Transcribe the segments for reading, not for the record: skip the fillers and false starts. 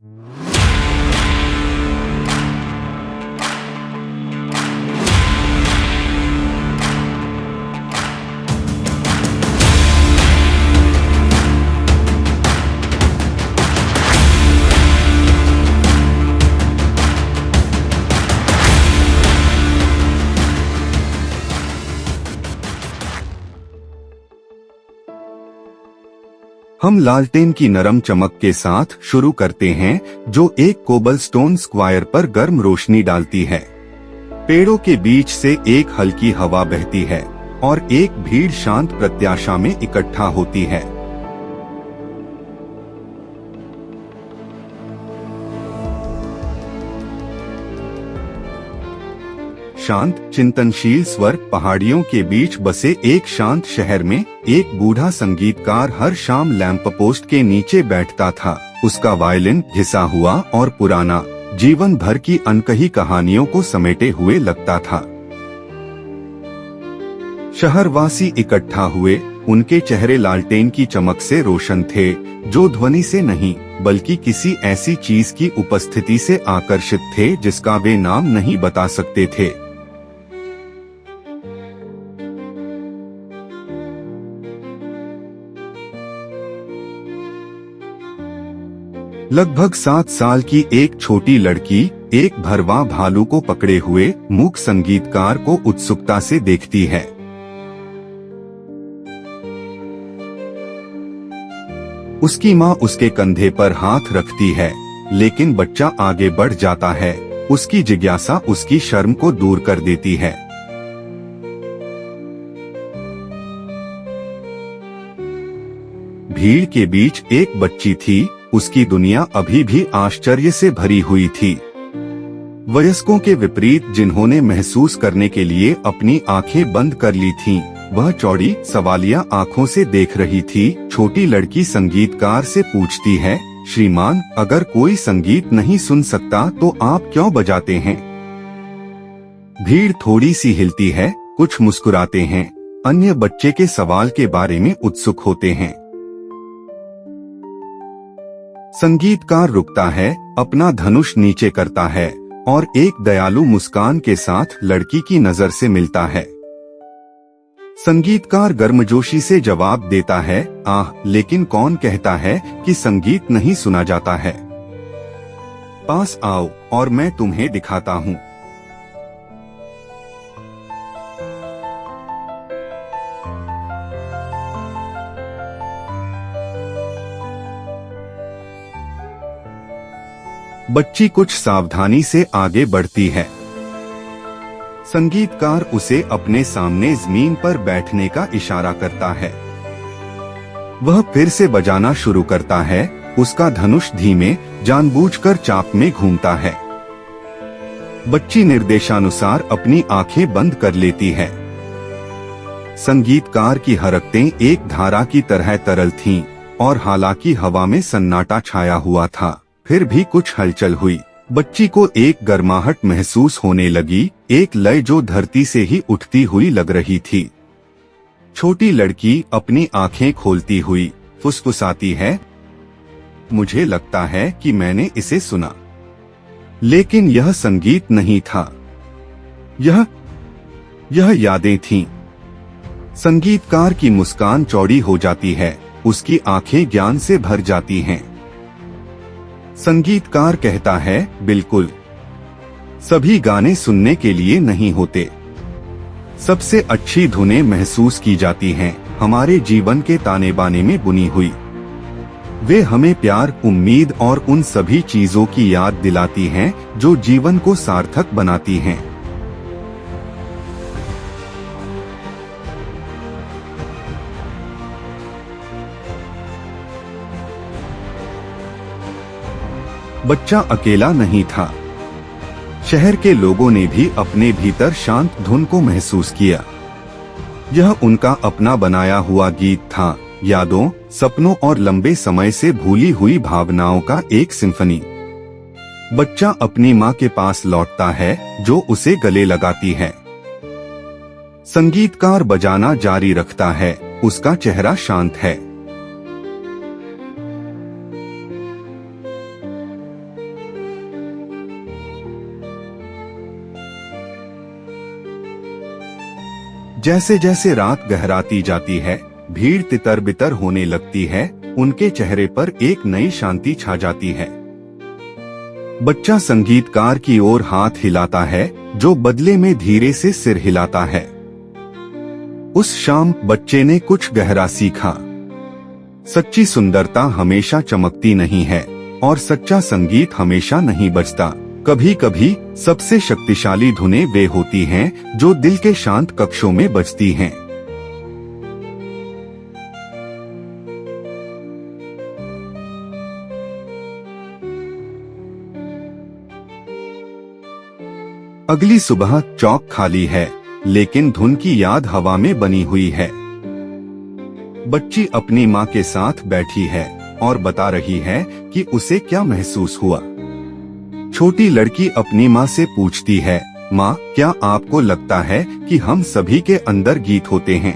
हम लालटेन की नरम चमक के साथ शुरू करते हैं, जो एक कोबलस्टोन स्क्वायर पर गर्म रोशनी डालती है। पेड़ों के बीच से एक हल्की हवा बहती है और एक भीड़ शांत प्रत्याशा में इकट्ठा होती है। शांत चिंतनशील स्वर। पहाड़ियों के बीच बसे एक शांत शहर में एक बूढ़ा संगीतकार हर शाम लैंप पोस्ट के नीचे बैठता था। उसका वायलिन घिसा हुआ और पुराना, जीवन भर की अनकही कहानियों को समेटे हुए लगता था। शहरवासी इकट्ठा हुए। उनके चेहरे लालटेन की चमक से रोशन थे, जो ध्वनि से नहीं बल्कि किसी ऐसी चीज की उपस्थिति से आकर्षित थे जिसका वे नाम नहीं बता सकते थे। लगभग 7 साल की एक छोटी लड़की एक भरवा भालू को पकड़े हुए मूक संगीतकार को उत्सुकता से देखती है। उसकी माँ उसके कंधे पर हाथ रखती है, लेकिन बच्चा आगे बढ़ जाता है। उसकी जिज्ञासा उसकी शर्म को दूर कर देती है। भीड़ के बीच एक बच्ची थी। उसकी दुनिया अभी भी आश्चर्य से भरी हुई थी। वयस्कों के विपरीत, जिन्होंने महसूस करने के लिए अपनी आंखें बंद कर ली थीं, वह चौड़ी सवालिया आंखों से देख रही थी। छोटी लड़की संगीतकार से पूछती है, श्रीमान, अगर कोई संगीत नहीं सुन सकता तो आप क्यों बजाते हैं? भीड़ थोड़ी सी हिलती है, कुछ मुस्कुराते हैं, अन्य बच्चे के सवाल के बारे में उत्सुक होते हैं। संगीतकार रुकता है, अपना धनुष नीचे करता है और एक दयालु मुस्कान के साथ लड़की की नजर से मिलता है। संगीतकार गर्मजोशी से जवाब देता है, आह, लेकिन कौन कहता है कि संगीत नहीं सुना जाता है? पास आओ और मैं तुम्हें दिखाता हूँ। बच्ची कुछ सावधानी से आगे बढ़ती है। संगीतकार उसे अपने सामने जमीन पर बैठने का इशारा करता है। वह फिर से बजाना शुरू करता है। उसका धनुष धीमे, जानबूझकर चाप में घूमता है। बच्ची निर्देशानुसार अपनी आंखें बंद कर लेती है। संगीतकार की हरकतें एक धारा की तरह तरल थीं और हालांकि हवा में सन्नाटा छाया हुआ था, फिर भी कुछ हलचल हुई। बच्ची को एक गर्माहट महसूस होने लगी, एक लय जो धरती से ही उठती हुई लग रही थी। छोटी लड़की अपनी आंखें खोलती हुई फुसफुसाती है, मुझे लगता है कि मैंने इसे सुना, लेकिन यह संगीत नहीं था। यह यादें थीं। संगीतकार की मुस्कान चौड़ी हो जाती है, उसकी आंखें ज्ञान से भर जाती हैं। संगीतकार कहता है, बिल्कुल, सभी गाने सुनने के लिए नहीं होते। सबसे अच्छी धुनें महसूस की जाती हैं, हमारे जीवन के ताने बाने में बुनी हुई। वे हमें प्यार, उम्मीद और उन सभी चीजों की याद दिलाती हैं जो जीवन को सार्थक बनाती हैं। बच्चा अकेला नहीं था। शहर के लोगों ने भी अपने भीतर शांत धुन को महसूस किया। यह उनका अपना बनाया हुआ गीत था, यादों, सपनों और लंबे समय से भूली हुई भावनाओं का एक सिम्फनी। बच्चा अपनी माँ के पास लौटता है, जो उसे गले लगाती है। संगीतकार बजाना जारी रखता है, उसका चेहरा शांत है। जैसे जैसे रात गहराती जाती है, भीड़ तितर बितर होने लगती है, उनके चेहरे पर एक नई शांति छा जाती है। बच्चा संगीतकार की ओर हाथ हिलाता है, जो बदले में धीरे से सिर हिलाता है। उस शाम बच्चे ने कुछ गहरा सीखा। सच्ची सुंदरता हमेशा चमकती नहीं है और सच्चा संगीत हमेशा नहीं बजता। कभी कभी सबसे शक्तिशाली धुनें वे होती हैं जो दिल के शांत कक्षों में बजती हैं। अगली सुबह चौक खाली है, लेकिन धुन की याद हवा में बनी हुई है। बच्ची अपनी माँ के साथ बैठी है और बता रही है कि उसे क्या महसूस हुआ। छोटी लड़की अपनी माँ से पूछती है, माँ, क्या आपको लगता है कि हम सभी के अंदर गीत होते हैं?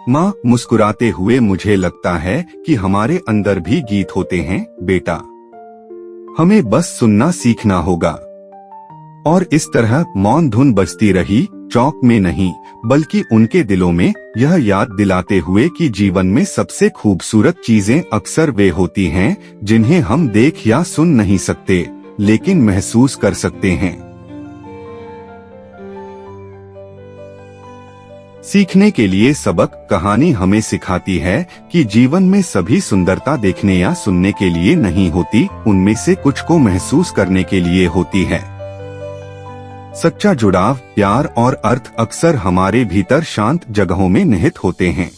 माँ मुस्कुराते हुए, मुझे लगता है कि हमारे अंदर भी गीत होते हैं बेटा, हमें बस सुनना सीखना होगा। और इस तरह मौन धुन बजती रही, चौक में नहीं बल्कि उनके दिलों में, यह याद दिलाते हुए कि जीवन में सबसे खूबसूरत चीजें अक्सर वे होती हैं जिन्हें हम देख या सुन नहीं सकते, लेकिन महसूस कर सकते हैं। सीखने के लिए सबक कहानी हमें सिखाती है कि जीवन में सभी सुंदरता देखने या सुनने के लिए नहीं होती, उनमें से कुछ को महसूस करने के लिए होती है। सच्चा जुड़ाव, प्यार और अर्थ अक्सर हमारे भीतर शांत जगहों में निहित होते हैं।